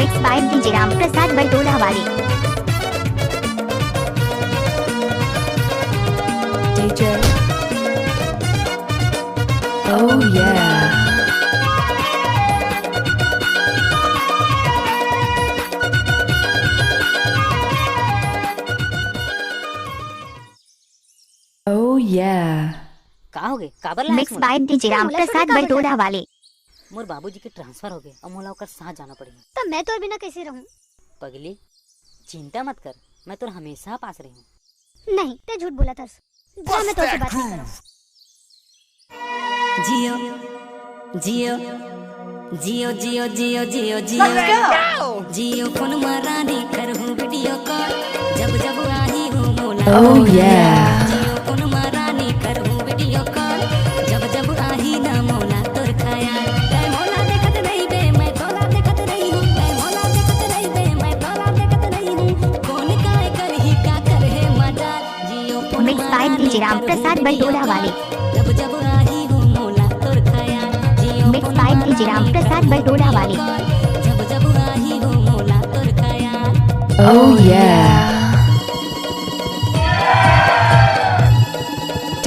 Mix by DJ Ram Prasad Bartola वाले। DJ. Oh yeah. Oh yeah. का हो गए काबर mix by DJ Ram Prasad Bartola वाले। मोर बाबूजी के ट्रांसफर हो गए और मोला ओकर साथ जाना पड़ी। तो मैं तो बिना कैसे रहूं? पगली चिंता मत कर, मैं तो हमेशा पास रही हूँ। नहीं ते झूठ बोला था। जा मैं तुझसे बात नहीं करूं। जियो जियो जियो जियो जियो जियो जियो जियो फोन मारानी करहूं वीडियो कॉल जब जब आई हूँ मोला। Oh yeah. जियो फोन मारानी करहूं वीडियो कॉल जब जब आई ना मोला तोर खाया तै मोला देखत रही बे मैं तोला देखत रही हूँ तै मोला देखत रही बे मैं तोला देखत रही हूँ कौन काय करही का करहे मजा Jio phone mix by DJ Ram Prasad Bartola वाले। जब जब आई हूँ मोला तोर खाया Jio mix by DJ Ram Prasad Bartola वाले। जब जब आई हूँ मोला तोर खाया। Oh yeah.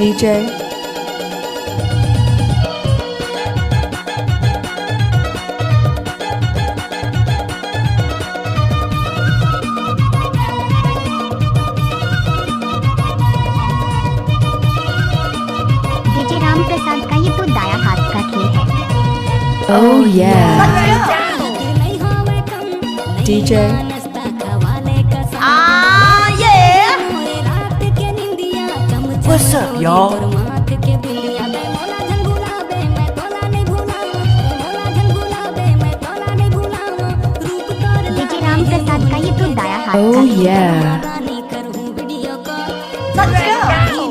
DJ. DJ Ram Prasad का ये तो दाया हाथ का खेल है। Oh yeah. नहीं होवे कम DJ. नाश्ता खवाले का रात के निंदिया कम What's up, y'all? और माथ के बिंदिया मैं मोला झंगुला बे मैं तोला नहीं भूला मोला झंगुला बे मैं तोला नहीं भूला रूप तोर डीजे राम प्रसाद का ये तो दाया हाथ का Oh खेल है। yeah. रानी करहूं वीडियो कॉल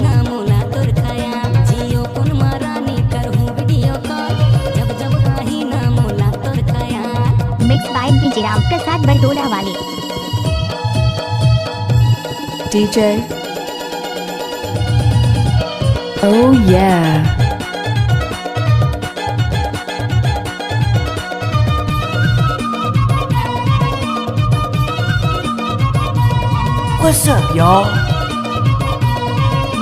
ना मोला तोर खाया जियो फोन मारानी करहूं वीडियो कॉल जब जब आई ना मोला तोर खाया। Mix by DJ Ram Prasad Bartola वाले। DJ. Oh yeah. What's up, y'all?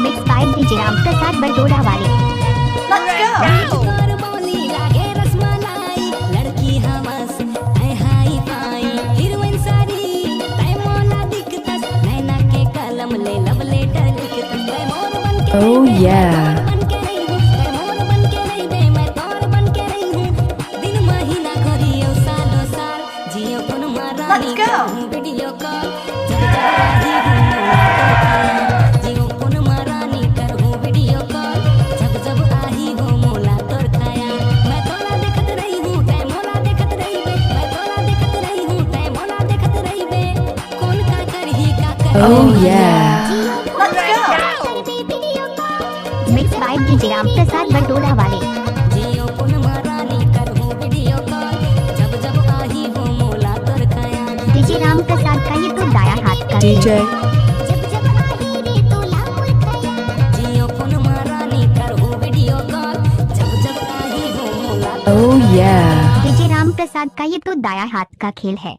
Mix by DJ Ram Prasad Bartola वाले। तोर बोली लागे रसमलाई लड़की हवस ऐ हाई फाई हीरोइन सारी तै मोला दिखतस नैना के कलम ले लव लेटर लिखतस तै मोर बन के Oh रही बे, yeah. मैं तोर बन के रही हूँ तै मोर बन के रही बे मैं तोर बन के रही हूँ दिन महीना घरियो सालो साल जियो फोन मारानी करहूं वीडियो कॉल जब जब आई हूँ मोला तोर खाया जियो फोन मारानी करहूं वीडियो कॉल जब जब आई हूँ मोला तोर खाया मैं तोला देखत रही हूँ तै मोला देखत रही बे मैं तोला देखत रही हूँ तै मोला देखत रही बे कौन का करही का करही Oh yeah. Mix by DJ Ram Prasad Bartola वाले। जियो फोन मारानी करहूं वीडियो कॉल जब जब आई हूँ मोला तोर खाया डीजे राम प्रसाद का ये तो दाया हाथ का खेल DJ. है। जब जब आई रे तोला मोर खाया। जियो फोन मारानी करहूं वीडियो कॉल जब जब आई हूँ मोला Oh yeah. DJ Ram Prasad का ये तो दाया हाथ का खेल है।